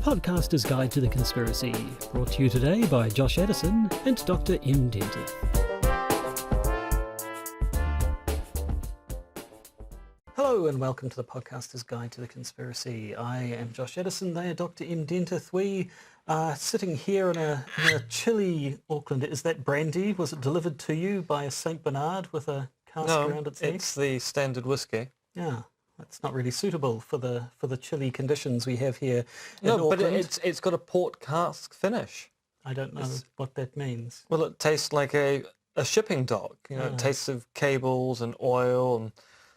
Podcaster's Guide to the Conspiracy, brought to you today by Josh Edison and Dr. M. Dentith. Hello and welcome to the Podcaster's Guide to the Conspiracy. I am Josh Edison, they are Dr. M. Dentith. We are sitting here in a chilly Auckland. Is that brandy? Was it delivered to you by a St. Bernard with a cask around its neck? It's the standard whiskey. Yeah. That's not really suitable for the chilly conditions we have here in No, but Auckland. it's got a port cask finish. I don't know what that means. Well, it tastes like a shipping dock. You know, It tastes of cables and oil and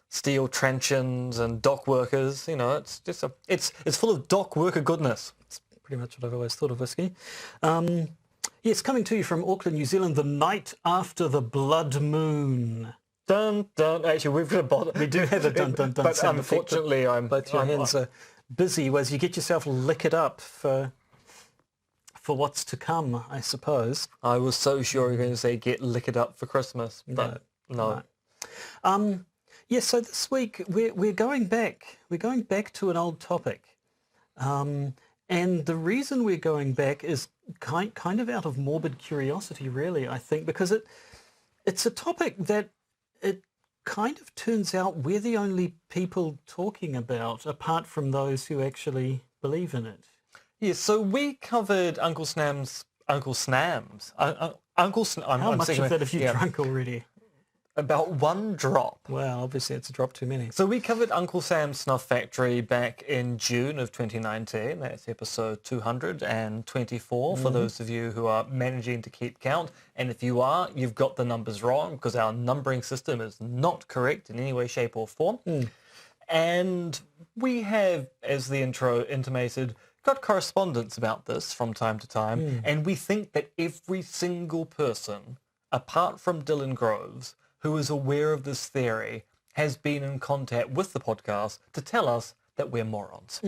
steel truncheons and dock workers. You know, it's just it's full of dock worker goodness. It's pretty much what I've always thought of whiskey. Yes, coming to you from Auckland, New Zealand, the night after the blood moon. Dun dun. Actually, we do have a dun dun dun. But unfortunately, both your hands are busy as you get yourself liquored up for what's to come, I suppose. I was so sure you were going to say get liquored up for Christmas, but no. Yeah, so this week we're going back. We're going back to an old topic, and the reason we're going back is kind of out of morbid curiosity, really. I think because it's a topic that it kind of turns out we're the only people talking about, apart from those who actually believe in it. Yeah, so we covered Uncle Snam's. How much of that have you drunk already? About one drop. Well, obviously it's a drop too many. So we covered Uncle Sam Snuff Factory back in June of 2019. That's episode 224 for those of you who are managing to keep count. And if you are, you've got the numbers wrong because our numbering system is not correct in any way, shape or form. And we have, as the intro intimated, got correspondence about this from time to time. And we think that every single person, apart from Dylan Groves, who is aware of this theory, has been in contact with the podcast to tell us that we're morons.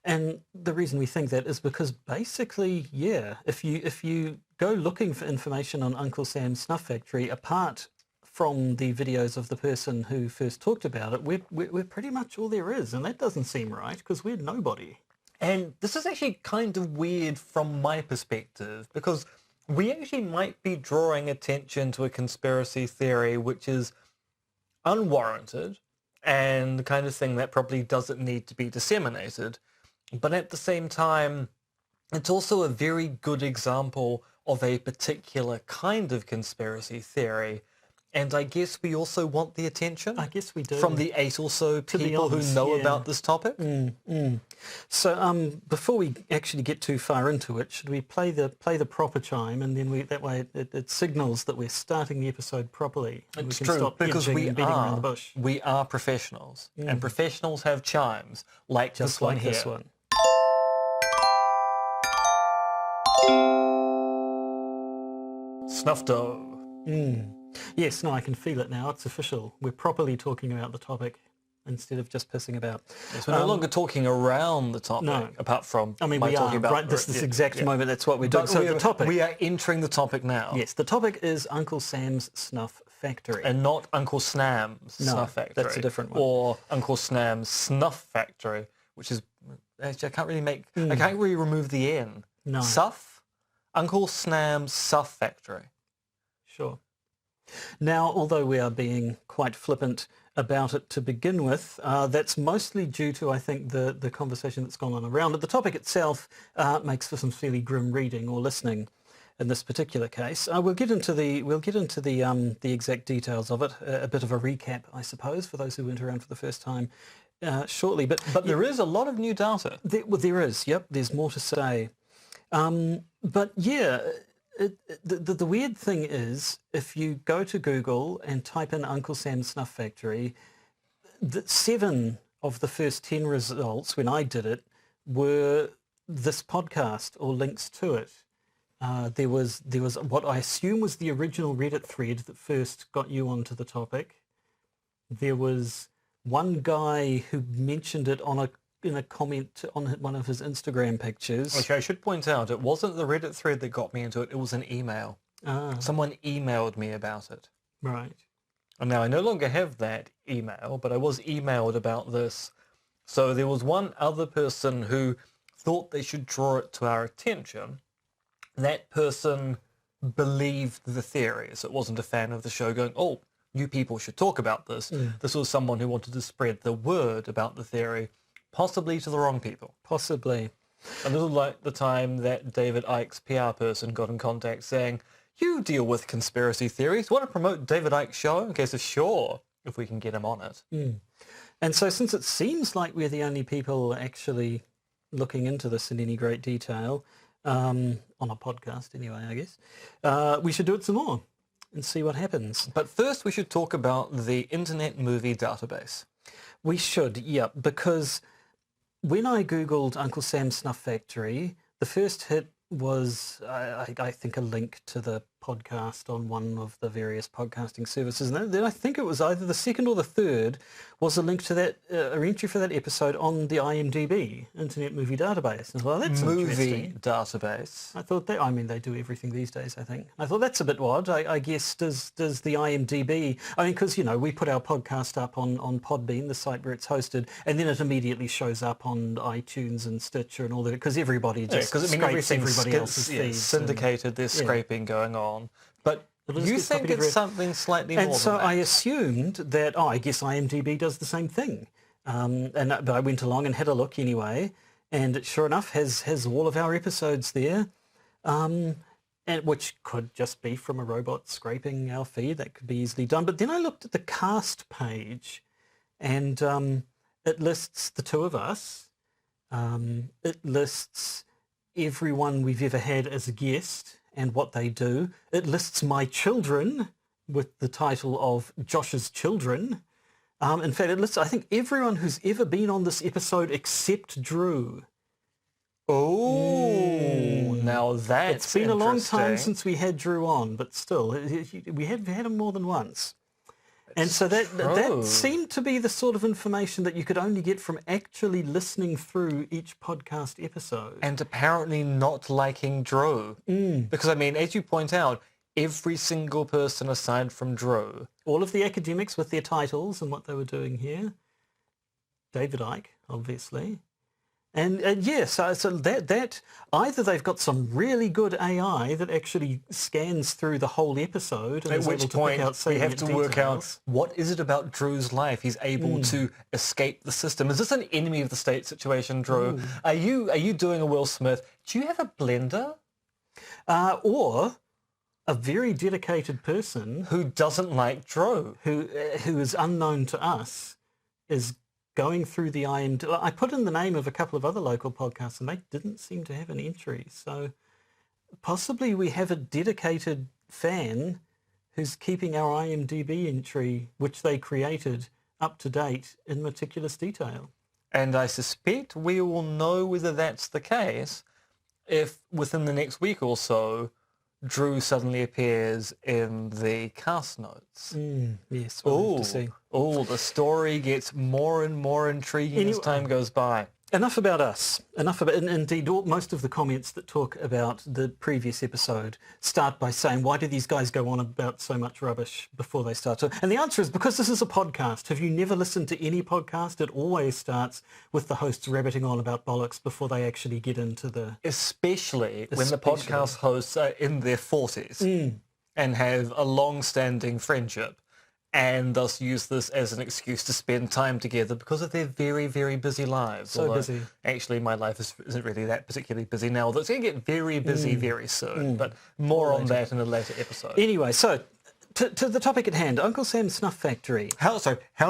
And the reason we think that is because basically, if you go looking for information on Uncle Sam Snuff Factory, apart from the videos of the person who first talked about it, we're pretty much all there is, and that doesn't seem right because we're nobody. And this is actually kind of weird from my perspective because we actually might be drawing attention to a conspiracy theory which is unwarranted and the kind of thing that probably doesn't need to be disseminated. But at the same time, it's also a very good example of a particular kind of conspiracy theory. And I guess we also want the attention. I guess we do. From the 8 or so people who know about this topic. So before we actually get too far into it, should we play the proper chime, and then that way it signals that we're starting the episode properly. And it's we can true, stop because beating around the bush. We are professionals, and professionals have chimes like just this one like here. This one. Snuff dough. Yes, no, I can feel it now. It's official. We're properly talking about the topic instead of just pissing about. Yes, we're no longer talking around the topic, apart from we talking are, about right this exact moment. That's what we're doing. So the topic. We are entering the topic now. Yes, the topic is Uncle Sam's Snuff Factory. And not Uncle Snam's Snuff Factory. That's a different one. Or Uncle Snam's Snuff Factory, which is, actually, I can't really remove the N. No. Suff? Uncle Snam's Suff Factory. Sure. Now, although we are being quite flippant about it to begin with, that's mostly due to, I think, the conversation that's gone on around it. The topic itself makes for some fairly grim reading or listening in this particular case. We'll get into the exact details of it, a bit of a recap, I suppose, for those who weren't around for the first time shortly. But there is a lot of new data. There is, yep, there's more to say. But yeah, the weird thing is, if you go to Google and type in Uncle Sam Snuff Factory, 7 of the first 10 results when I did it were this podcast or links to it. There was what I assume was the original Reddit thread that first got you onto the topic. There was one guy who mentioned it in a comment on one of his Instagram pictures. Okay, I should point out, it wasn't the Reddit thread that got me into it, it was an email. Someone emailed me about it. Right. And now I no longer have that email, but I was emailed about this. So there was one other person who thought they should draw it to our attention, that person believed the theory. So it wasn't a fan of the show going, oh, you people should talk about this. This was someone who wanted to spread the word about the theory, possibly to the wrong people. Possibly. A little like the time that David Icke's PR person got in contact saying, you deal with conspiracy theories. Want to promote David Icke's show? Okay, so sure, if we can get him on it. And so since it seems like we're the only people actually looking into this in any great detail, on a podcast anyway, I guess, we should do it some more and see what happens. But first we should talk about the Internet Movie Database. We should, yeah, because when I Googled Uncle Sam Snuff Factory, the first hit was, I think, a link to the podcast on one of the various podcasting services. And then I think it was either the second or the third was a link to that, an entry for that episode on the IMDb, Internet Movie Database. And well, that's Movie interesting. database. I thought that, I mean, they do everything these days, I think. I thought that's a bit odd. I guess, does the IMDb, I mean, because, you know, we put our podcast up on Podbean, the site where it's hosted, and then it immediately shows up on iTunes and Stitcher and all that, because everybody just because scrapes everybody else's feeds. Syndicated, there's scraping going on. But you think it's something slightly more than that. And so I assumed that, I guess IMDb does the same thing. But I went along and had a look anyway, and it sure enough has all of our episodes there, and which could just be from a robot scraping our feed. That could be easily done. But then I looked at the cast page, and it lists the two of us. It lists everyone we've ever had as a guest and what they do. It lists my children with the title of Josh's Children. In fact, it lists, I think, everyone who's ever been on this episode except Drew. Oh, now that's It's been a long time since we had Drew on, but still, we have had him more than once. And so that seemed to be the sort of information that you could only get from actually listening through each podcast episode. And apparently not liking Drew. Because, I mean, as you point out, every single person aside from Drew. All of the academics with their titles and what they were doing here. David Icke, obviously. And so that either they've got some really good AI that actually scans through the whole episode, and at which point we have to work out what is it about Drew's life he's able to escape the system. Is this an enemy of the state situation, Drew? Are you doing a Will Smith? Do you have a blender? Or a very dedicated person who doesn't like Drew, who is unknown to us, is going through the IMDb. I put in the name of a couple of other local podcasts and they didn't seem to have an entry. So possibly we have a dedicated fan who's keeping our IMDb entry, which they created, up to date in meticulous detail. And I suspect we will know whether that's the case if within the next week or so Drew suddenly appears in the cast notes. Yes, we'll have to see. Oh, the story gets more and more intriguing as time goes by. Enough about us. Enough about, and indeed, most of the comments that talk about the previous episode start by saying, why do these guys go on about so much rubbish before they start to? And the answer is because this is a podcast. Have you never listened to any podcast? It always starts with the hosts rabbiting on about bollocks before they actually get into the... Especially when the podcast hosts are in their 40s and have a long-standing friendship, and thus use this as an excuse to spend time together because of their very, very busy lives. So busy. Actually, my life isn't really that particularly busy now, although it's going to get very busy very soon, but more on that in a later episode. Anyway, so to the topic at hand, Uncle Sam Snuff Factory. How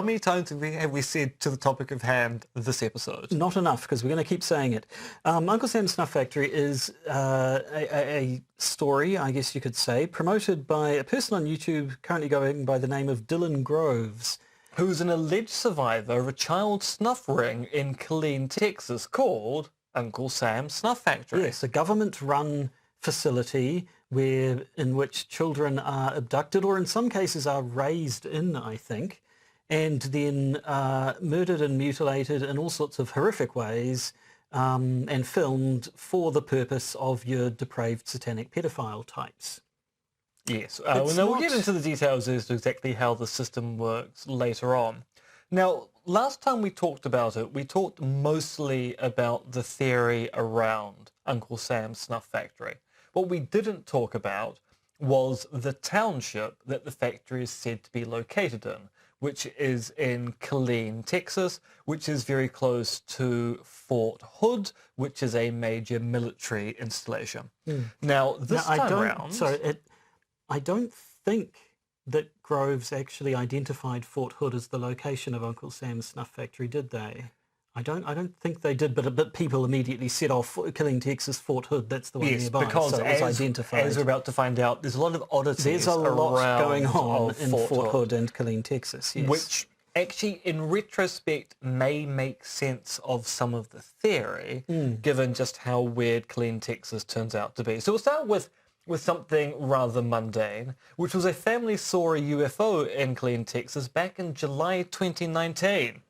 many times have we said to the topic of hand this episode? Not enough, because we're going to keep saying it. Uncle Sam Snuff Factory is a story, I guess you could say, promoted by a person on YouTube currently going by the name of Dylan Groves, who's an alleged survivor of a child snuff ring in Killeen, Texas, called Uncle Sam Snuff Factory. Yes, a government-run facility in which children are abducted, or in some cases are raised in, I think, and then murdered and mutilated in all sorts of horrific ways, and filmed for the purpose of your depraved satanic pedophile types. Yes. We'll get into the details as to exactly how the system works later on. Now, last time we talked about it, we talked mostly about the theory around Uncle Sam Snuff Factory. What we didn't talk about was the township that the factory is said to be located in, which is in Killeen, Texas, which is very close to Fort Hood, which is a major military installation. Now, this time round... I don't think that Groves actually identified Fort Hood as the location of Uncle Sam's Snuff Factory, did they? I don't think they did, but people immediately said, "Oh, Killeen, Texas, Fort Hood, that's the one nearby." Because so it was identified. As we're about to find out, there's a lot of oddities. There's a lot going on in Fort Hood and Killeen, Texas, yes. Which actually, in retrospect, may make sense of some of the theory, given just how weird Killeen, Texas turns out to be. So we'll start with something rather mundane, which was a family saw a UFO in Killeen, Texas back in July 2019.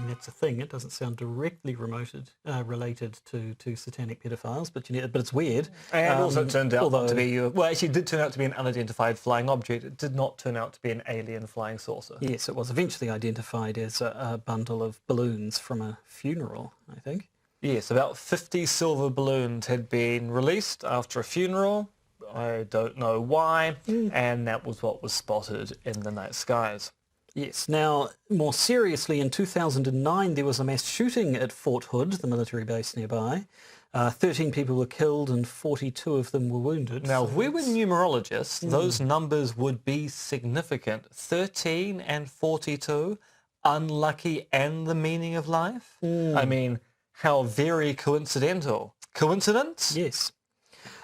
That's a thing. It doesn't sound directly related to satanic pedophiles, but it's weird. And also it turned out to be, well, actually it did turn out to be an unidentified flying object. It did not turn out to be an alien flying saucer. Yes, it was eventually identified as a bundle of balloons from a funeral, I think. Yes, about 50 silver balloons had been released after a funeral. I don't know why, and that was what was spotted in the night skies. Yes. Now, more seriously, in 2009, there was a mass shooting at Fort Hood, the military base nearby. 13 people were killed and 42 of them were wounded. Now, if we were numerologists, those numbers would be significant. 13 and 42, unlucky and the meaning of life. I mean, how very coincidental. Coincidence? Yes.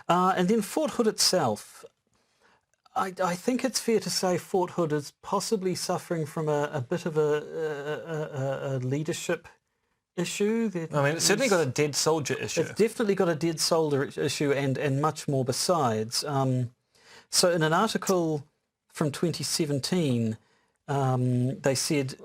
And then Fort Hood itself. I think it's fair to say Fort Hood is possibly suffering from a bit of a leadership issue. I mean, it's certainly got a dead soldier issue. It's definitely got a dead soldier issue and much more besides. So in an article from 2017, they said...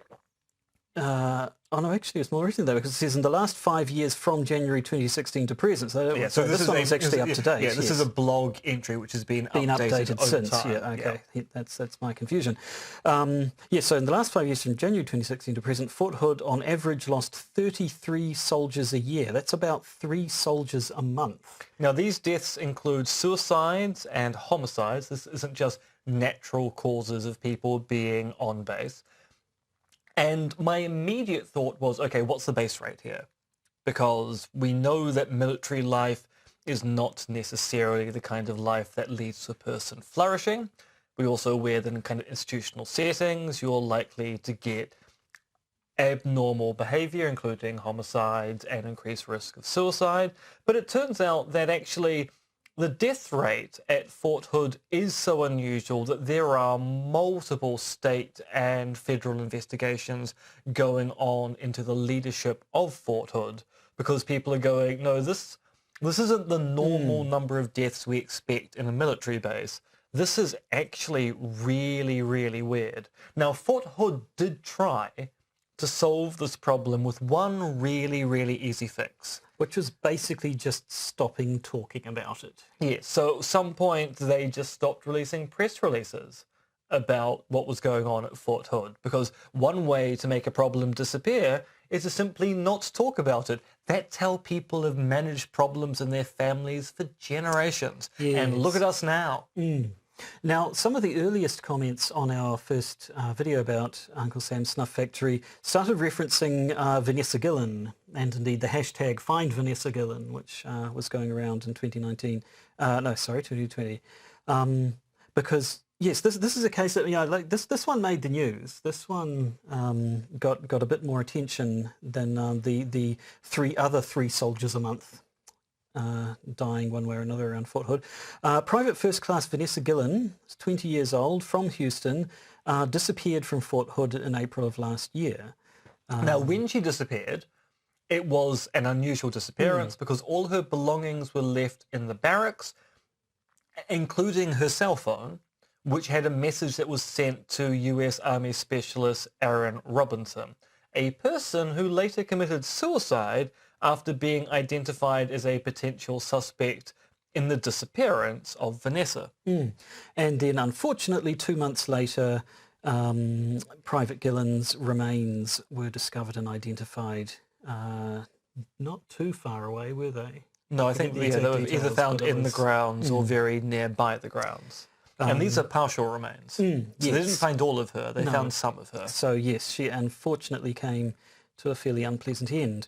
oh no, actually it's more recent though, because it says in the last 5 years from January 2016 to present. So this one is actually up to date. Yeah, this is a blog entry which has been updated since. Time. Yeah, okay, that's my confusion. So in the last 5 years from January 2016 to present, Fort Hood on average lost 33 soldiers a year. That's about 3 soldiers a month. Now these deaths include suicides and homicides. This isn't just natural causes of people being on base. And my immediate thought was, okay, what's the base rate here? Because we know that military life is not necessarily the kind of life that leads to a person flourishing. We also aware that in kind of institutional settings, you're likely to get abnormal behavior, including homicides and increased risk of suicide. But it turns out that actually the death rate at Fort Hood is so unusual that there are multiple state and federal investigations going on into the leadership of Fort Hood, because people are going, no, this isn't the normal number of deaths we expect in a military base. This is actually really, really weird. Now, Fort Hood did try to solve this problem with one really, really easy fix. Which was basically just stopping talking about it. Yes, so at some point they just stopped releasing press releases about what was going on at Fort Hood, because one way to make a problem disappear is to simply not talk about it. That's how people have managed problems in their families for generations. Yes. And look at us now. Now, some of the earliest comments on our first video about Uncle Sam Snuff Factory started referencing Vanessa Gillan, and indeed the hashtag Find Vanessa Gillan, which was going around in 2020. Because yes, this is a case that this one made the news. This one got a bit more attention than the other three soldiers a month. Dying one way or another around Fort Hood. Private First Class Vanessa Gillan, 20 years old, from Houston, disappeared from Fort Hood in April of last year. Now, when she disappeared, it was an unusual disappearance because all her belongings were left in the barracks, including her cell phone, which had a message that was sent to US Army Specialist Aaron Robinson, a person who later committed suicide after being identified as a potential suspect in the disappearance of Vanessa. And then unfortunately 2 months later, Private Gillan's remains were discovered and identified not too far away, were they? No, I think they were either found in the grounds or very nearby the grounds. And these are partial remains. So yes. they didn't find all of her, they found some of her. So yes, she unfortunately came to a fairly unpleasant end.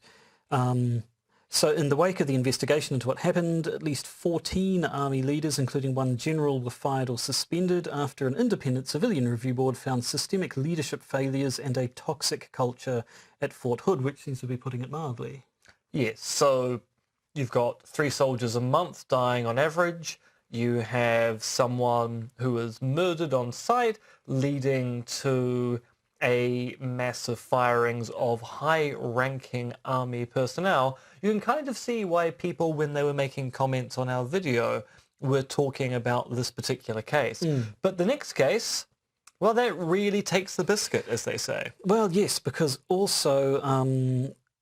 So in the wake of the investigation into what happened, at least 14 army leaders, including one general, were fired or suspended after an independent civilian review board found systemic leadership failures and a toxic culture at Fort Hood, which seems to be putting it mildly. Yes, so you've got 3 soldiers a month dying on average. You have someone who was murdered on site, leading to a massive firings of high-ranking army personnel. You can kind of see why people, when they were making comments on our video, were talking about this particular case. But the next case, well, that really takes the biscuit, as they say. Well, yes, because also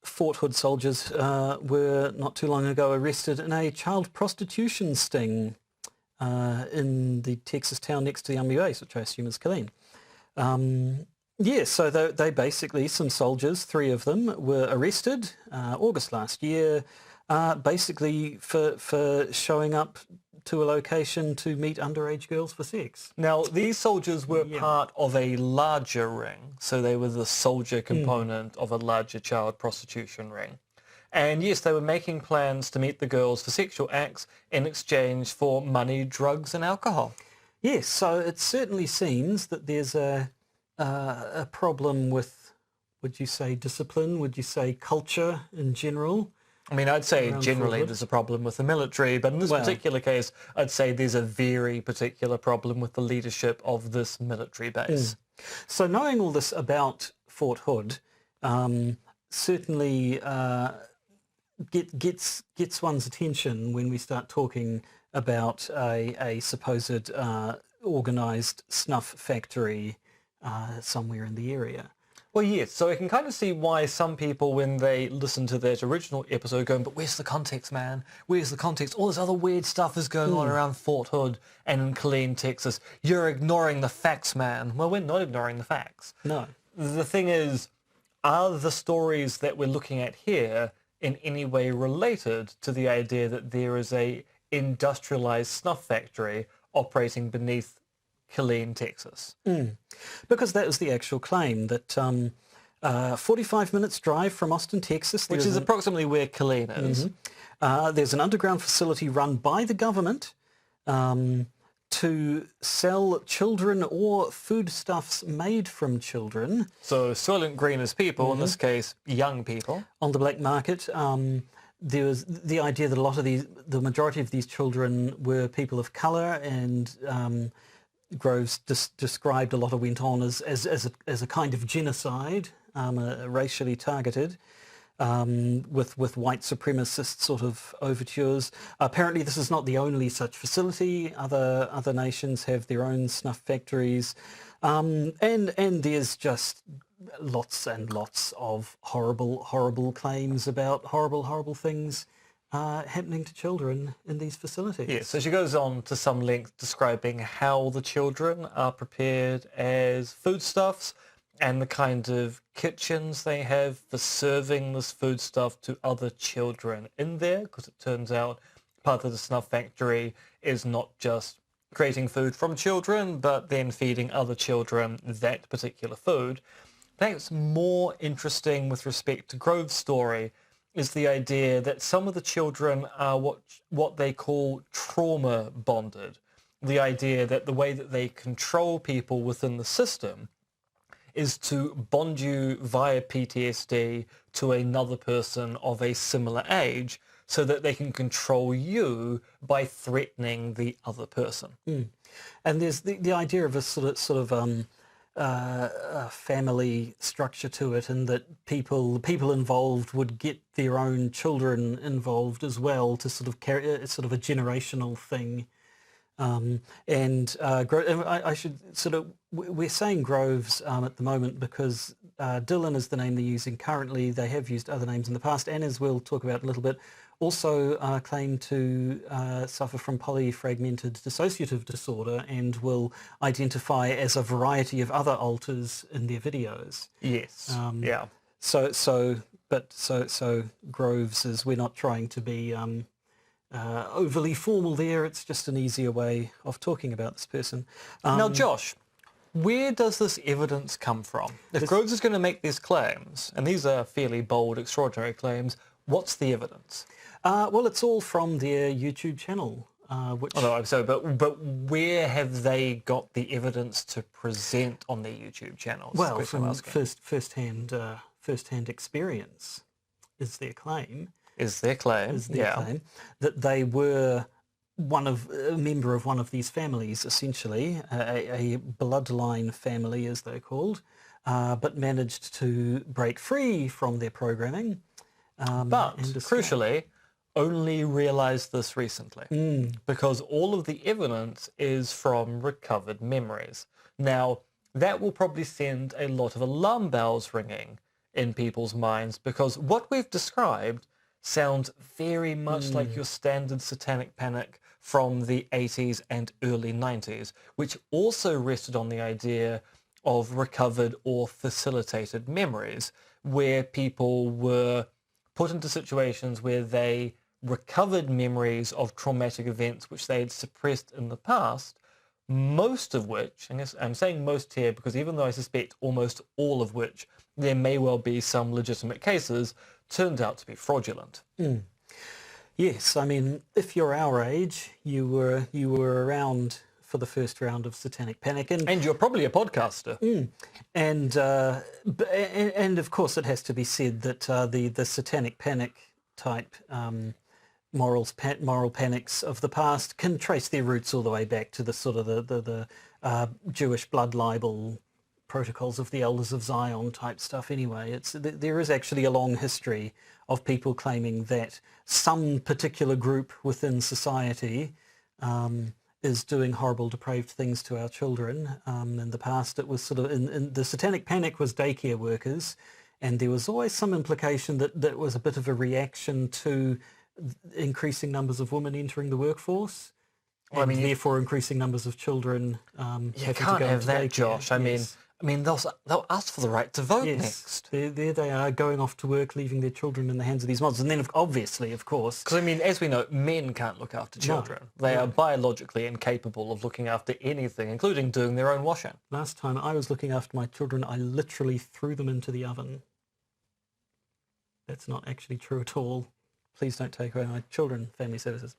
Fort Hood soldiers were not too long ago arrested in a child prostitution sting in the Texas town next to the Army base, which I assume is Killeen. So they basically, some soldiers, 3 of them, were arrested August last year, basically for showing up to a location to meet underage girls for sex. Now, these soldiers were part of a larger ring, so they were the soldier component of a larger child prostitution ring. And yes, they were making plans to meet the girls for sexual acts in exchange for money, drugs and alcohol. Yes, so it certainly seems that there's a problem with, would you say discipline, would you say culture in general? I mean, I'd say generally there's a problem with the military, but in this particular case, I'd say there's a very particular problem with the leadership of this military base. So knowing all this about Fort Hood certainly gets one's attention when we start talking about a supposed organised snuff factory somewhere in the area. Well, yes, so I can kind of see why some people, when they listen to that original episode, going, but where's the context, man? Where's the context? All this other weird stuff is going on around Fort Hood and in Killeen, Texas. You're ignoring the facts, man. Well, we're not ignoring the facts. No. The thing is, are the stories that we're looking at here in any way related to the idea that there is a industrialized snuff factory operating beneath Killeen, Texas? Because that was the actual claim, that 45 minutes drive from Austin, Texas. Which is approximately where Killeen is. There's an underground facility run by the government to sell children or foodstuffs made from children. So Soylent Green is people, in this case, young people. On the black market. There was the idea that the majority of these children were people of colour, and Groves described a lot of went on as a kind of genocide, racially targeted, with white supremacist sort of overtures. Apparently this is not the only such facility. Other nations have their own snuff factories, and there's just lots and lots of horrible claims about horrible things happening to children in these facilities. Yes, so she goes on to some length describing how the children are prepared as foodstuffs and the kind of kitchens they have for serving this foodstuff to other children in there, because it turns out part of the snuff factory is not just creating food from children, but then feeding other children that particular food. Perhaps more interesting with respect to Grove's story is the idea that some of the children are what they call trauma bonded. The idea that the way that they control people within the system is to bond you via PTSD to another person of a similar age so that they can control you by threatening the other person. And there's the idea of a sort of a family structure to it, and that the people involved would get their own children involved as well to sort of carry. It's sort of a generational thing. I should sort of, we're saying Groves at the moment because Dylan is the name they're using currently. They have used other names in the past, and as we'll talk about in a little bit, also claim to suffer from polyfragmented dissociative disorder and will identify as a variety of other alters in their videos. Yes. Yeah. So Groves is, we're not trying to be overly formal there. It's just an easier way of talking about this person. Now, Josh, where does this evidence come from? If Groves is going to make these claims, and these are fairly bold, extraordinary claims, what's the evidence? Well, it's all from their YouTube channel. Which... Oh, no, so, but where have they got the evidence to present on their YouTube channel? Well, from first-hand experience is their claim. Is their claim that they were a member of one of these families, essentially, a bloodline family, as they're called, but managed to break free from their programming. But crucially, only realised this recently, because all of the evidence is from recovered memories. Now, that will probably send a lot of alarm bells ringing in people's minds, because what we've described sounds very much like your standard satanic panic from the 80s and early 90s, which also rested on the idea of recovered or facilitated memories, where people were put into situations where they recovered memories of traumatic events which they had suppressed in the past, most of which, and I'm saying most here because even though I suspect almost all of which there may well be some legitimate cases, turned out to be fraudulent. Yes, I mean, if you're our age, you were around for the first round of Satanic Panic, and you're probably a podcaster. And of course, it has to be said that the Satanic Panic type moral panics of the past can trace their roots all the way back to the sort of the Jewish blood libel protocols of the Elders of Zion type stuff anyway. There is actually a long history of people claiming that some particular group within society is doing horrible, depraved things to our children. In the past, it was sort of, in the Satanic Panic was daycare workers, and there was always some implication that was a bit of a reaction to increasing numbers of women entering the workforce. Well, I mean, therefore increasing numbers of children. You can't have that, Josh. I mean, they'll ask for the right to vote next. There they are, going off to work, leaving their children in the hands of these monsters. And then, obviously, of course... Because, I mean, as we know, men can't look after children. No, they are biologically incapable of looking after anything, including doing their own washing. Last time I was looking after my children, I literally threw them into the oven. That's not actually true at all. Please don't take away my children, Family Services.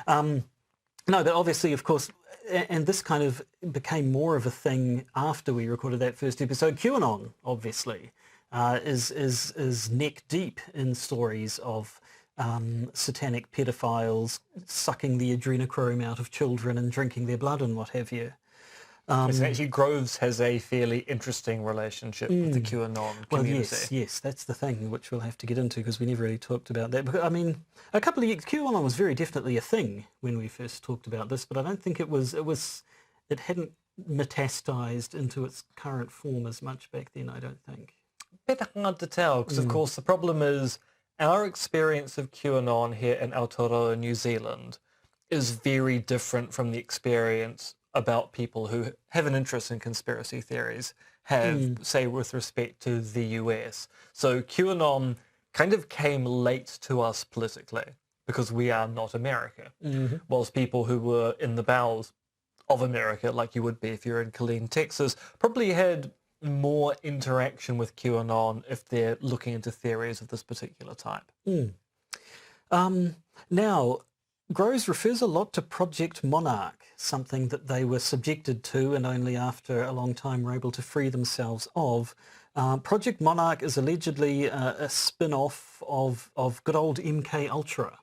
No, but obviously, of course, and this kind of became more of a thing after we recorded that first episode. QAnon, obviously, is neck deep in stories of satanic pedophiles sucking the adrenochrome out of children and drinking their blood and what have you. Actually, Groves has a fairly interesting relationship with the QAnon community. Well, yes, that's the thing which we'll have to get into because we never really talked about that. Because, I mean, a couple of years, QAnon was very definitely a thing when we first talked about this, but I don't think it hadn't metastasized into its current form as much back then, I don't think. Bit hard to tell because, of course, the problem is our experience of QAnon here in Aotearoa, New Zealand, is very different from the experience about people who have an interest in conspiracy theories have, say, with respect to the US. So QAnon kind of came late to us politically because we are not America, whilst people who were in the bowels of America, like you would be if you're in Killeen, Texas, probably had more interaction with QAnon if they're looking into theories of this particular type. Now, Groves refers a lot to Project Monarch, something that they were subjected to and only after a long time were able to free themselves of. Project Monarch is allegedly a spin-off of good old MK Ultra.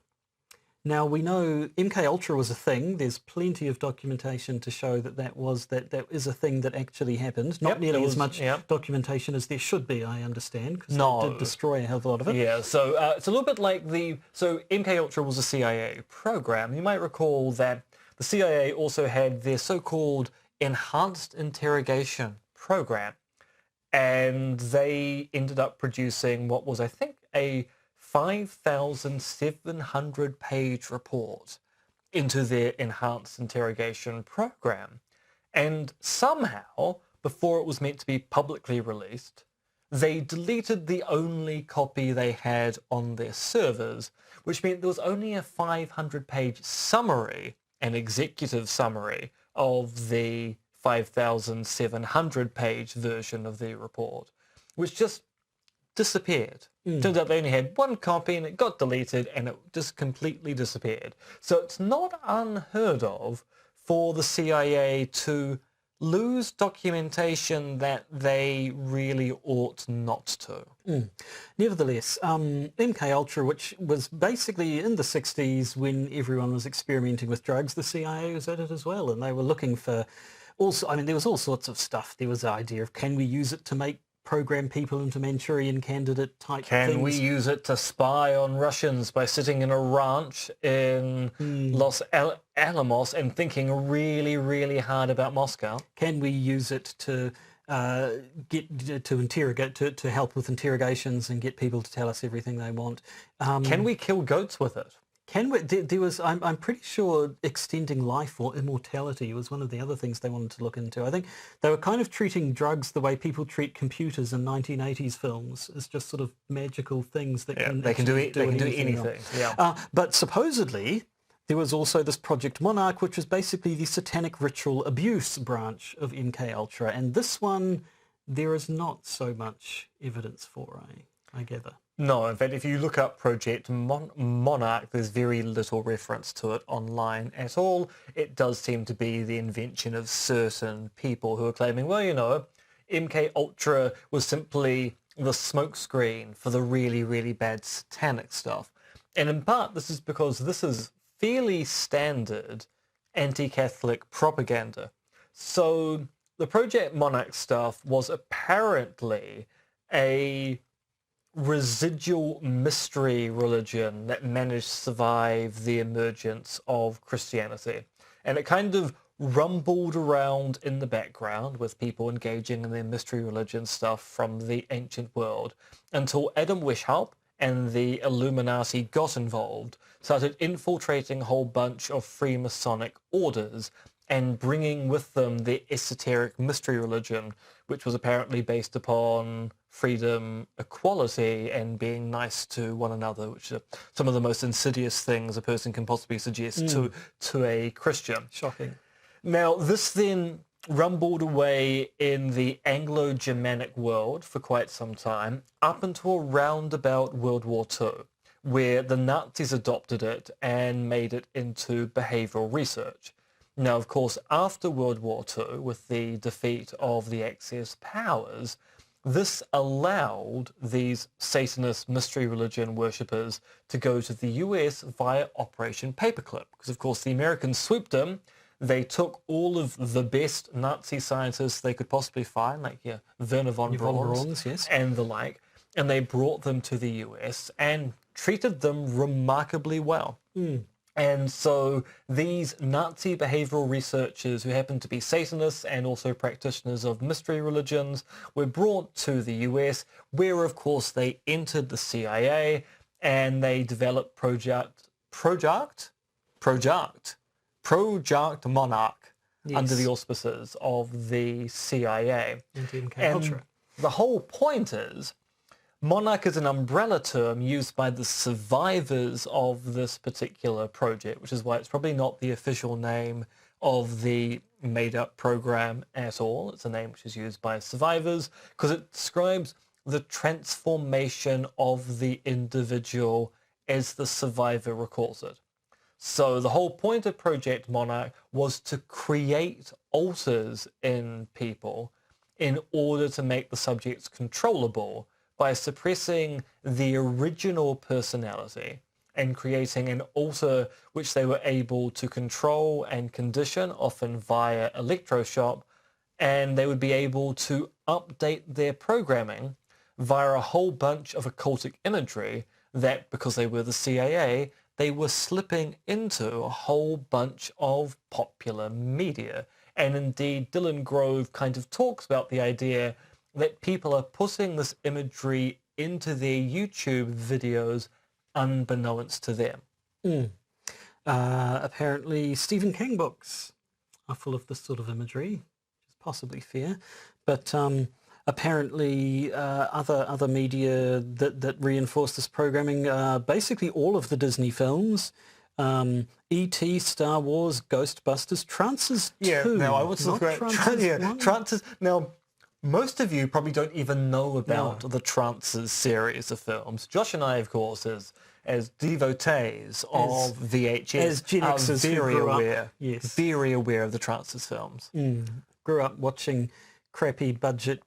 Now, we know MK Ultra was a thing. There's plenty of documentation to show that is a thing that actually happened. Not nearly as much documentation as there should be, I understand, because it did destroy a hell of a lot of it. Yeah, so it's a little bit like so MK Ultra was a CIA program. You might recall that the CIA also had their so-called enhanced interrogation program. And they ended up producing what was, I think, a 5,700-page report into their enhanced interrogation program. And somehow, before it was meant to be publicly released, they deleted the only copy they had on their servers, which meant there was only a 500-page summary, an executive summary, of the 5,700-page version of the report, which just disappeared. Turns out they only had one copy and it got deleted and it just completely disappeared. So it's not unheard of for the CIA to lose documentation that they really ought not to. Nevertheless, MKUltra, which was basically in the 60s when everyone was experimenting with drugs, the CIA was at it as well, and they were looking for also, I mean, there was all sorts of stuff. There was the idea of, can we use it to program people into Manchurian candidate type things? Can we use it to spy on Russians by sitting in a ranch in Los Alamos and thinking really, really hard about Moscow? Can we use it to interrogate, to help with interrogations and get people to tell us everything they want? Can we kill goats with it? Can we? There was, I'm pretty sure extending life or immortality was one of the other things they wanted to look into. I think they were kind of treating drugs the way people treat computers in 1980s films, as just sort of magical things that they can do anything. Yeah. But supposedly there was also this Project Monarch, which was basically the satanic ritual abuse branch of MKUltra, and this one there is not so much evidence for, I gather. No, in fact, if you look up Project Monarch, there's very little reference to it online at all. It does seem to be the invention of certain people who are claiming, well, you know, MKUltra was simply the smokescreen for the really, really bad satanic stuff. And in part, this is because this is fairly standard anti-Catholic propaganda. So the Project Monarch stuff was apparently a residual mystery religion that managed to survive the emergence of Christianity. And it kind of rumbled around in the background with people engaging in their mystery religion stuff from the ancient world until Adam Weishaupt and the Illuminati got involved, started infiltrating a whole bunch of Freemasonic orders and bringing with them their esoteric mystery religion, which was apparently based upon freedom, equality, and being nice to one another, which are some of the most insidious things a person can possibly suggest to a Christian. Shocking. Now, this then rumbled away in the Anglo-Germanic world for quite some time, up until around about World War II, where the Nazis adopted it and made it into behavioral research. Now, of course, after World War II, with the defeat of the Axis powers, this allowed these Satanist mystery religion worshippers to go to the US via Operation Paperclip, because of course the Americans swooped them. They took all of the best Nazi scientists they could possibly find, like Werner von Braun's yes, and the like, and they brought them to the US and treated them remarkably well. And so these Nazi behavioral researchers who happened to be Satanists and also practitioners of mystery religions were brought to the US, where of course they entered the CIA and they developed Project Monarch under the auspices of the CIA. And the whole point is, Monarch is an umbrella term used by the survivors of this particular project, which is why it's probably not the official name of the made-up program at all. It's a name which is used by survivors because it describes the transformation of the individual as the survivor recalls it. So the whole point of Project Monarch was to create alters in people in order to make the subjects controllable by suppressing the original personality and creating an alter which they were able to control and condition, often via electroshock, and they would be able to update their programming via a whole bunch of occultic imagery that, because they were the CIA, they were slipping into a whole bunch of popular media. And indeed, Dylan Grove kind of talks about the idea that people are putting this imagery into their YouTube videos unbeknownst to them. Apparently Stephen King books are full of this sort of imagery, which is possibly fair. But apparently other media that reinforce this programming, basically all of the Disney films, E.T., Star Wars, Ghostbusters, Trances 2. Yeah, now I want to not look at Trances 1. Trances. Now, most of you probably don't even know about the Trances series of films. Josh and I, of course, as devotees of VHS, as Gen Xers who very grew up, aware, yes. very aware of the Trances films. Grew up watching crappy budget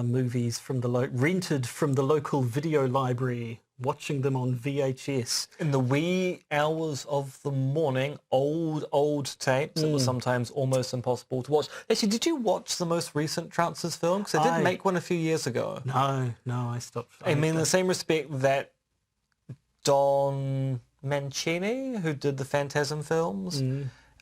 movies from rented from the local video library, watching them on VHS. In the wee hours of the morning, old tapes, it was sometimes almost impossible to watch. Actually, did you watch the most recent Trances film? Because they did make one a few years ago. No, I stopped. I mean, in the same respect that Don Mancini, who did the Phantasm films,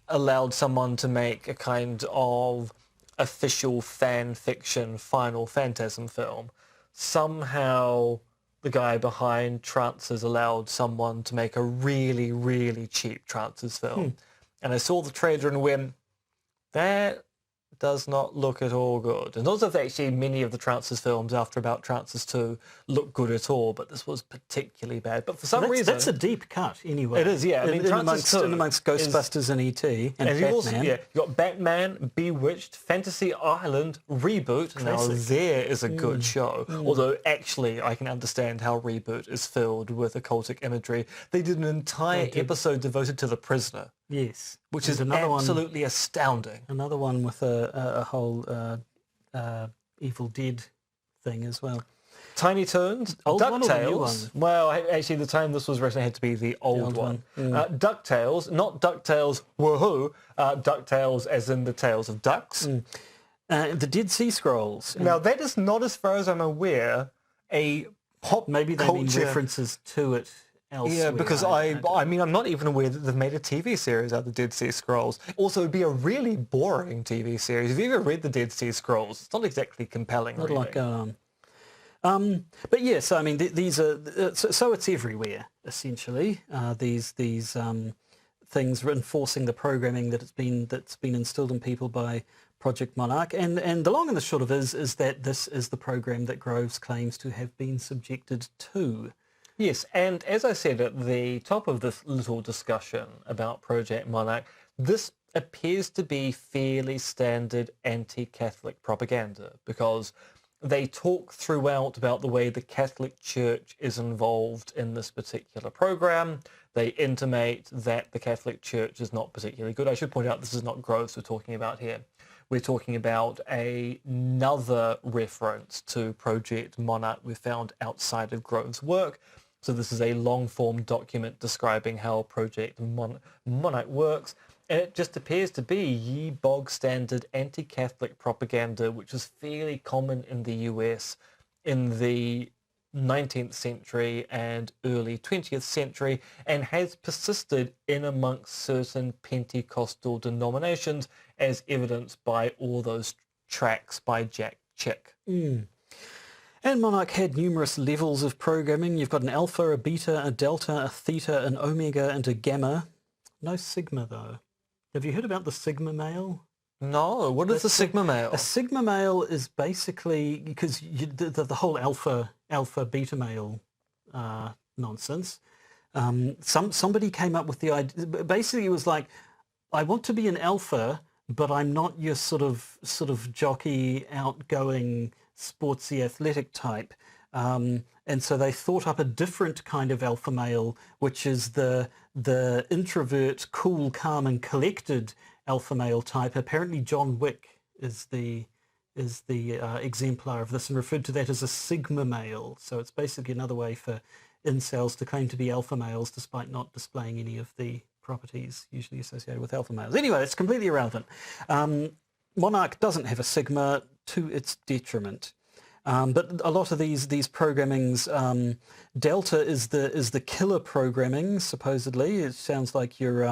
allowed someone to make a kind of official fan fiction Final Phantasm film. Somehow the guy behind Trances allowed someone to make a really, really cheap Trances film. And I saw the trailer and went, that does not look at all good. And not that actually many of the Trances films after about Trances 2 look good at all, but this was particularly bad. But for some reason... That's a deep cut, anyway. It is, yeah. I mean, in amongst Ghostbusters and E.T. and Batman. Also, you got Batman, Bewitched, Fantasy Island, Reboot. Classic. Now there is a good show. Although actually I can understand how Reboot is filled with occultic imagery. They did an entire episode devoted to The Prisoner. Yes. Which is absolutely astounding. Another one with a whole Evil Dead thing as well. Tiny Toons, Old one or the new DuckTales. one? Well, actually, the time this was written had to be the old one. DuckTales, not DuckTales, woohoo, DuckTales as in the tales of ducks. The Dead Sea Scrolls. Now, that is not, as far as I'm aware, a pop Maybe they mean references to it elsewhere. Yeah, because I mean, I'm not even aware that they've made a TV series out of the Dead Sea Scrolls. Also, it would be a really boring TV series. Have you ever read the Dead Sea Scrolls? It's not exactly compelling. Not a lot going on. But yes, I mean, these are... So it's everywhere, essentially. These things reinforcing the programming that's been instilled in people by Project Monarch. And the long and the short of it is that this is the program that Groves claims to have been subjected to. Yes, and as I said at the top of this little discussion about Project Monarch, this appears to be fairly standard anti-Catholic propaganda because they talk throughout about the way the Catholic Church is involved in this particular program. They intimate that the Catholic Church is not particularly good. I should point out this is not Groves we're talking about here. We're talking about another reference to Project Monarch we found outside of Groves' work. So this is a long-form document describing how Project Monarch works. And it just appears to be ye bog-standard anti-Catholic propaganda, which is fairly common in the US in the 19th century and early 20th century, and has persisted in amongst certain Pentecostal denominations, as evidenced by all those tracks by Jack Chick. And Monarch had numerous levels of programming. You've got an alpha, a beta, a delta, a theta, an omega, and a gamma. No sigma, though. Have you heard about the sigma male? No, what is the sigma male? A sigma male is basically, because the whole alpha beta male nonsense, somebody came up with the idea. Basically it was like, I want to be an alpha, but I'm not your sort of jockey, outgoing, sportsy, athletic type. And so they thought up a different kind of alpha male, which is the introvert, cool, calm, and collected alpha male type. Apparently John Wick is the exemplar of this, and referred to that as a sigma male. So it's basically another way for incels to claim to be alpha males despite not displaying any of the properties usually associated with alpha males. Anyway, it's completely irrelevant. Monarch doesn't have a sigma, to its detriment. But a lot of these programmings, Delta is the killer programming. Supposedly, it sounds like you're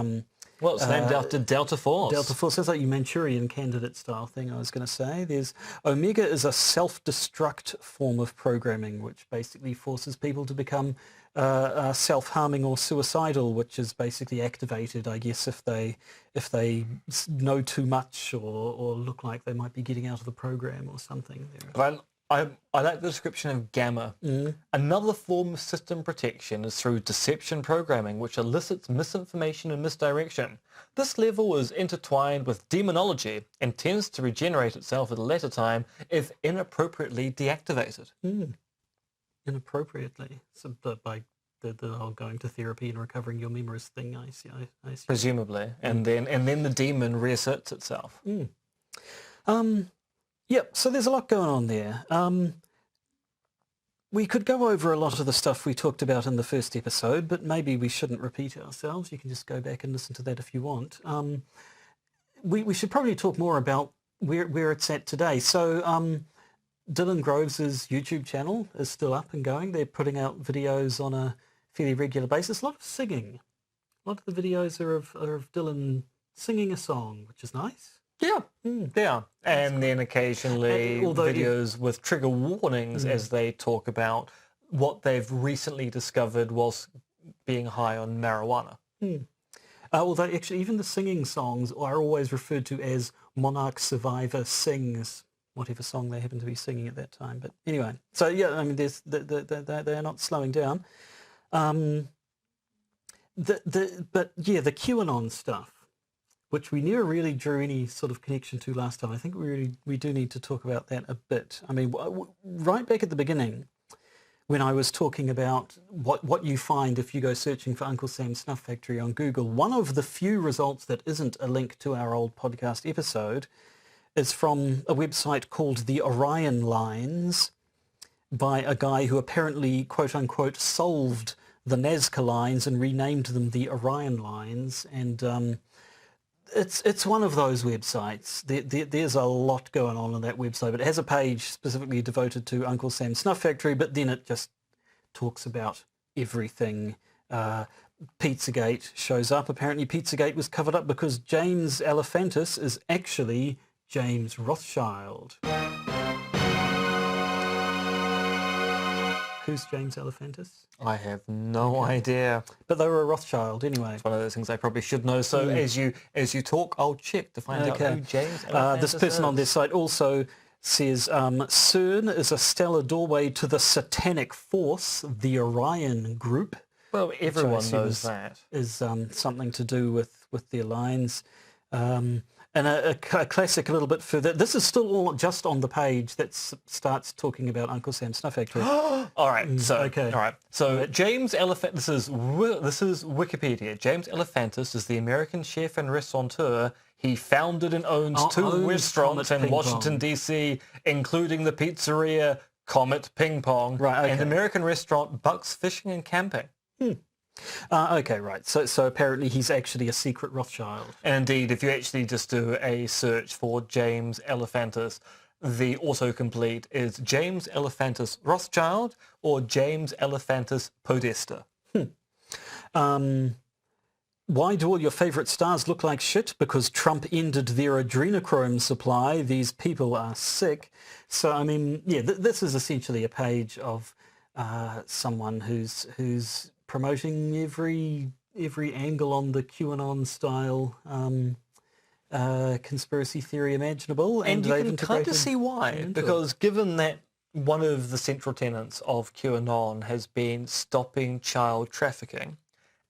Well, it's named after Delta Force. Delta Force sounds like your Manchurian Candidate style thing. I was going to say. There's Omega is a self-destruct form of programming, which basically forces people to become self-harming or suicidal, which is basically activated, I guess, if they know too much or look like they might be getting out of the program or something. But I like the description of Gamma. Another form of system protection is through deception programming, which elicits misinformation and misdirection. This level is intertwined with demonology and tends to regenerate itself at a later time if inappropriately deactivated. Inappropriately, so by the whole going to therapy and recovering your memories thing. I see. Presumably, and then the demon reasserts itself. Yep, so there's a lot going on there. We could go over a lot of the stuff we talked about in the first episode, but maybe we shouldn't repeat ourselves. You can just go back and listen to that if you want. We should probably talk more about where it's at today. So Dylan Groves' YouTube channel is still up and going. They're putting out videos on a fairly regular basis. A lot of singing. A lot of the videos are of Dylan singing a song, which is nice. Yeah, yeah. And then occasionally videos with trigger warnings as they talk about what they've recently discovered whilst being high on marijuana. Although actually even the singing songs are always referred to as Monarch Survivor Sings, whatever song they happen to be singing at that time. But anyway, so yeah, I mean, they're not slowing down. But yeah, the QAnon stuff, which we never really drew any sort of connection to last time. I think we do need to talk about that a bit. I mean, right back at the beginning, when I was talking about what you find if you go searching for Uncle Sam Snuff Factory on Google, one of the few results that isn't a link to our old podcast episode is from a website called the Orion Lines by a guy who apparently, quote-unquote, solved the Nazca lines and renamed them the Orion Lines. And it's one of those websites. There's a lot going on that website, but it has a page specifically devoted to Uncle Sam Snuff Factory, but then it just talks about everything. Pizzagate shows up. Apparently Pizzagate was covered up because James Alefantis is actually James Rothschild. Who's James Alefantis? I have no idea. But they were a Rothschild anyway. It's one of those things I probably should know. So as you talk, I'll check to find out who James Alefantis this person on this site also says CERN is a stellar doorway to the satanic force, the Orion Group. Well, everyone knows that. Is something to do with their lines. And a classic a little bit further. This is still all just on the page that starts talking about Uncle Sam Snuff Factory. All right. So James Alefantis. This is Wikipedia. James Alefantis is the American chef and restaurateur. He founded and owns two restaurants in Washington D.C., including the pizzeria Comet Ping Pong and the American restaurant Buck's Fishing and Camping. Okay, right. So apparently he's actually a secret Rothschild. And indeed, if you actually just do a search for James Alefantis, the autocomplete is James Alefantis Rothschild or James Alefantis Podesta. Why do all your favorite stars look like shit? Because Trump ended their adrenochrome supply. These people are sick. So, I mean, yeah, this is essentially a page of someone who's promoting every angle on the QAnon style conspiracy theory imaginable, and you can kind of see why, because given that one of the central tenets of QAnon has been stopping child trafficking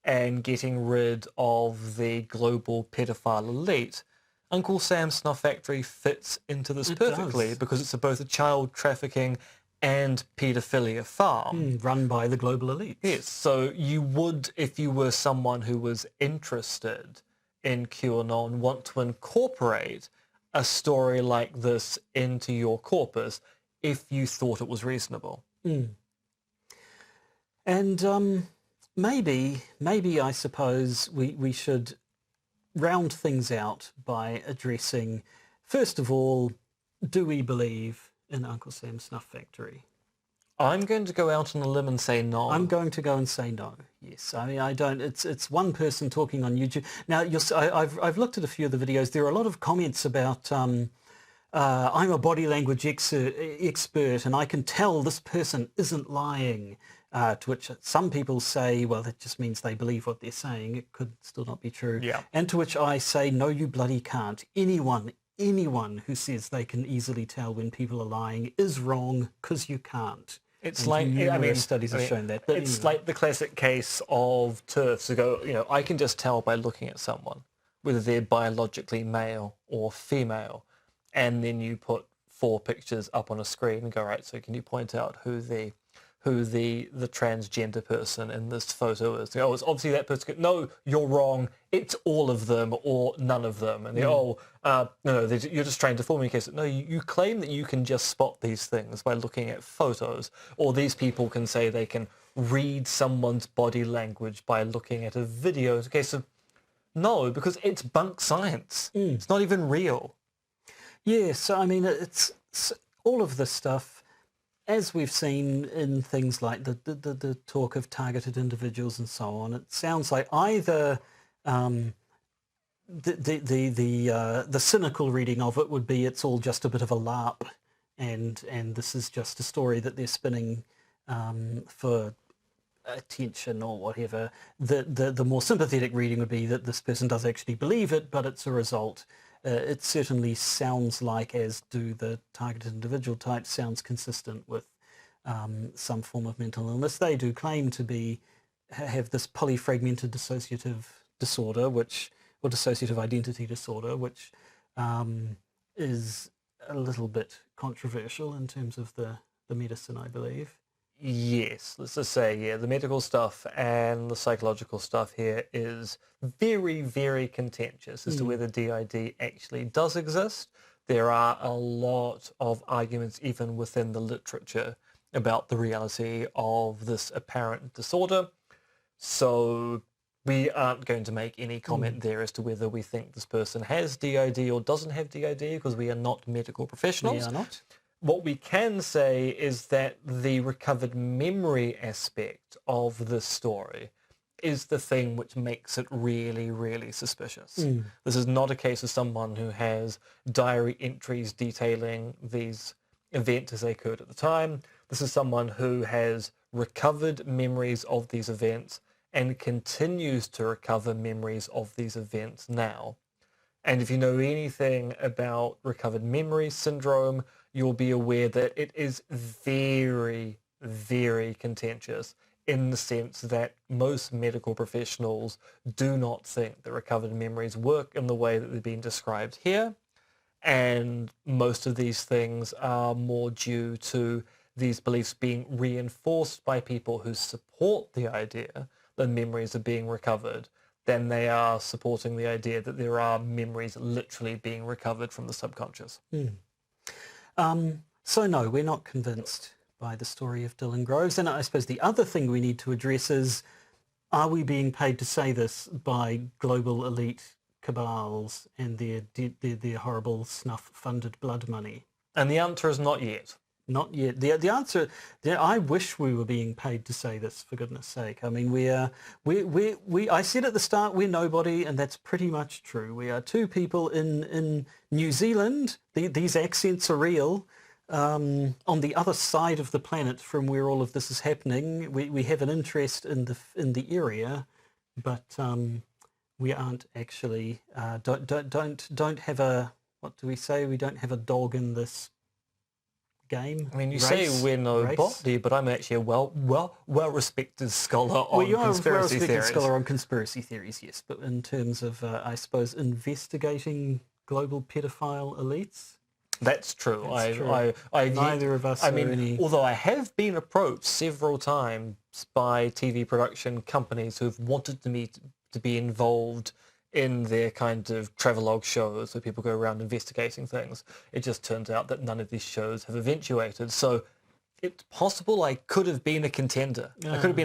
and getting rid of the global pedophile elite, Uncle Sam Snuff Factory fits into this perfectly because it's both a child trafficking and paedophilia farm. Run by the global elite. Yes, so you would, if you were someone who was interested in QAnon, want to incorporate a story like this into your corpus if you thought it was reasonable. And maybe I suppose we should round things out by addressing, first of all, do we believe in Uncle Sam Snuff Factory? I'm going to go out on a limb and say no. I'm going to go and say no. Yes, I mean I don't. It's one person talking on YouTube. Now I've looked at a few of the videos. There are a lot of comments about I'm a body language expert and I can tell this person isn't lying. To which some people say, well, that just means they believe what they're saying. It could still not be true. Yeah. And to which I say, no, you bloody can't. Anyone who says they can easily tell when people are lying is wrong, because you can't. It's And like, numerous studies have shown that. But it's anyway. like the classic case of TERFs who go, I can just tell by looking at someone whether they're biologically male or female. And then you put 4 pictures up on a screen and go, right, so can you point out who the transgender person in this photo is? Oh, it's obviously that person. No, you're wrong. It's all of them or none of them. And no, you're just trying to form a case. No, you claim that you can just spot these things by looking at photos, or these people can say they can read someone's body language by looking at a video. It's a case of no, because it's bunk science. It's not even real. Yes, I mean, it's all of this stuff, as we've seen in things like the talk of targeted individuals and so on. It sounds like either the cynical reading of it would be it's all just a bit of a LARP, and this is just a story that they're spinning for attention or whatever. The more sympathetic reading would be that this person does actually believe it, but it's a result. It certainly sounds like, as do the targeted individual types, sounds consistent with some form of mental illness. They do claim to have this polyfragmented dissociative disorder, or dissociative identity disorder, which is a little bit controversial in terms of the medicine, I believe. Yes, let's just say, the medical stuff and the psychological stuff here is very, very contentious as to whether DID actually does exist. There are a lot of arguments even within the literature about the reality of this apparent disorder. So we aren't going to make any comment there as to whether we think this person has DID or doesn't have DID, because we are not medical professionals. We are not. What we can say is that the recovered memory aspect of this story is the thing which makes it really, really suspicious. This is not a case of someone who has diary entries detailing these events as they occurred at the time. This is someone who has recovered memories of these events and continues to recover memories of these events now. And if you know anything about recovered memory syndrome, you'll be aware that it is very, very contentious, in the sense that most medical professionals do not think that recovered memories work in the way that they've been described here. And most of these things are more due to these beliefs being reinforced by people who support the idea that memories are being recovered, than they are supporting the idea that there are memories literally being recovered from the subconscious. So no, we're not convinced by the story of Dylan Groves. And I suppose the other thing we need to address is, are we being paid to say this by global elite cabals and their horrible snuff-funded blood money? And the answer is not yet. Not yet. The answer, I wish we were being paid to say this, for goodness sake. I mean, I said at the start, we're nobody, and that's pretty much true. We are 2 people in New Zealand. These accents are real. On the other side of the planet from where all of this is happening, we have an interest in the area, but we aren't actually, don't have a, what do we say? We don't have a dog in this game. I mean, you say we're nobody, but I'm actually a well-respected scholar on conspiracy theories. Well, you're a well-respected scholar on conspiracy theories, yes. But in terms of, I suppose, investigating global pedophile elites, that's true. Neither of us. Although I have been approached several times by TV production companies who've wanted me to be involved in their kind of travelogue shows where people go around investigating things. It just turns out that none of these shows have eventuated. So it's possible I could have been a contender. I could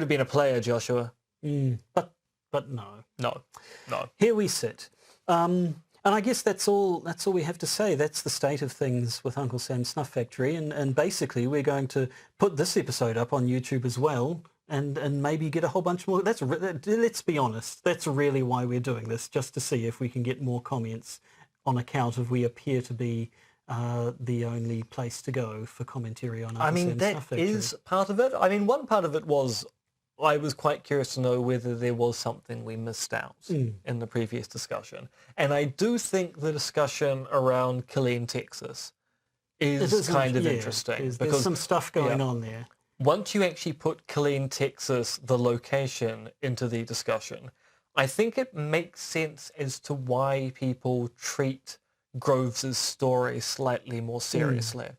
have been a player, Joshua. But no. No. Here we sit. And I guess that's all we have to say. That's the state of things with Uncle Sam Snuff Factory. And basically we're going to put this episode up on YouTube as well and maybe get a whole bunch more. Let's be honest, that's really why we're doing this, just to see if we can get more comments on account of we appear to be the only place to go for commentary on Uncle Sam Snuff Factory. That is part of it. I mean, one part of it was I was quite curious to know whether there was something we missed out in the previous discussion. And I do think the discussion around Killeen, Texas is kind of interesting. There's some stuff going on there. Once you actually put Killeen, Texas, the location, into the discussion, I think it makes sense as to why people treat Groves' story slightly more seriously.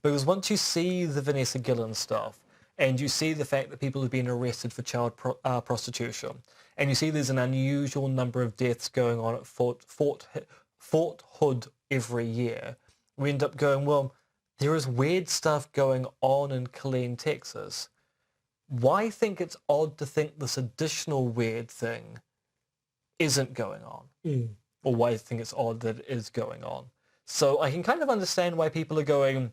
Because once you see the Vanessa Gillan stuff, and you see the fact that people have been arrested for child prostitution, and you see there's an unusual number of deaths going on at Fort Hood every year, we end up going, well, there is weird stuff going on in Killeen, Texas. Why think it's odd to think this additional weird thing isn't going on? Or why think it's odd that it is going on? So I can kind of understand why people are going,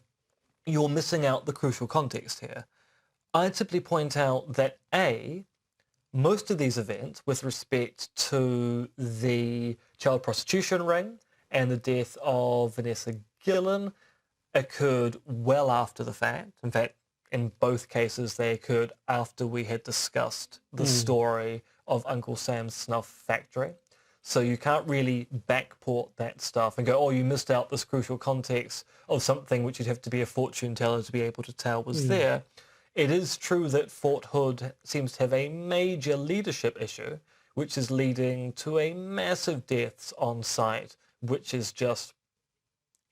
you're missing out the crucial context here. I'd simply point out that A, most of these events with respect to the child prostitution ring and the death of Vanessa Gillan occurred well after the fact. In fact, in both cases, they occurred after we had discussed the story of Uncle Sam's Snuff Factory. So you can't really backport that stuff and go, oh, you missed out this crucial context of something which you'd have to be a fortune teller to be able to tell was there. It is true that Fort Hood seems to have a major leadership issue, which is leading to a massive deaths on site, which is just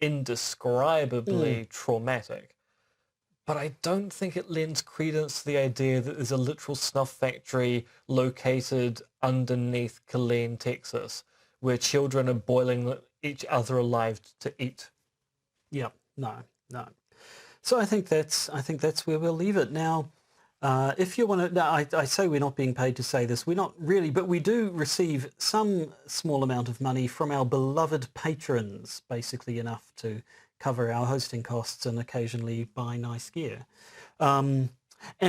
indescribably traumatic. But I don't think it lends credence to the idea that there's a literal snuff factory located underneath Killeen, Texas, where children are boiling each other alive to eat. Yeah, no. So I think that's where we'll leave it. Now, if you want to, I say we're not being paid to say this. We're not really, but we do receive some small amount of money from our beloved patrons, basically enough to cover our hosting costs and occasionally buy nice gear. And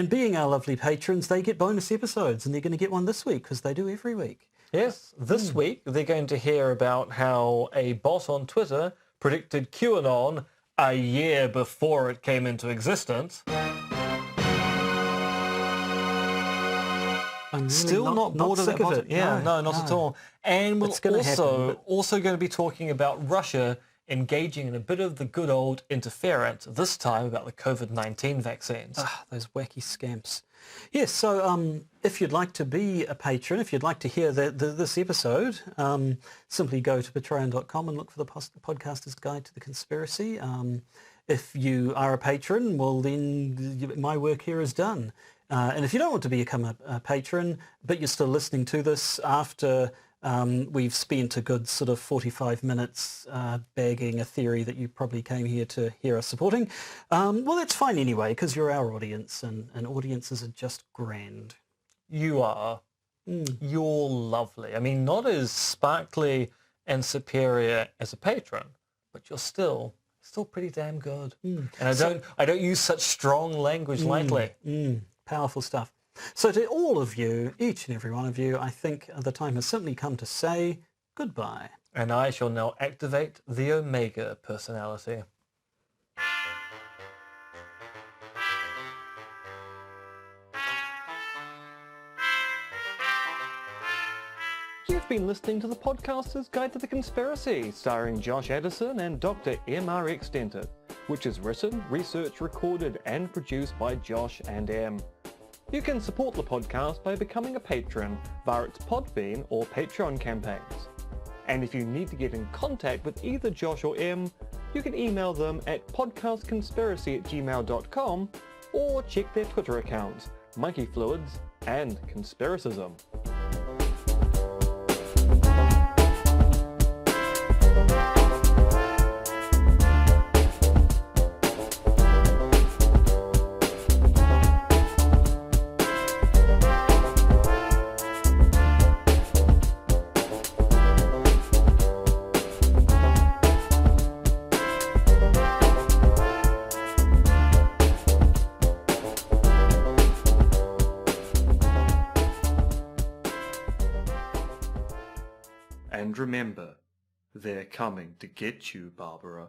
being our lovely patrons, they get bonus episodes, and they're going to get one this week because they do every week. Yes, this week they're going to hear about how a bot on Twitter predicted QAnon a year before it came into existence. I'm really Still not bored of that bot. Yeah, no, not at all. And we're also going to be talking about Russia engaging in a bit of the good old interference, this time about the COVID-19 vaccines. Those wacky scamps. Yes, so if you'd like to be a patron, if you'd like to hear this episode, simply go to patreon.com and look for the Podcaster's Guide to the Conspiracy. If you are a patron, well then my work here is done. And if you don't want to become a patron, but you're still listening to this after we've spent a good sort of 45 minutes bagging a theory that you probably came here to hear us supporting, well, that's fine anyway, because you're our audience, and audiences are just grand. You are. You're lovely. I mean, not as sparkly and superior as a patron, but you're still pretty damn good. And I don't use such strong language lightly. Powerful stuff. So to all of you, each and every one of you, I think the time has simply come to say goodbye. And I shall now activate the Omega personality. You've been listening to the Podcaster's Guide to the Conspiracy, starring Josh Addison and Dr. M.R.X. Denton, which is written, researched, recorded, and produced by Josh and M. You can support the podcast by becoming a patron via its Podbean or Patreon campaigns. And if you need to get in contact with either Josh or M, you can email them at podcastconspiracy@gmail.com or check their Twitter accounts, monkeyfluids and conspiracism. And remember, they're coming to get you, Barbara.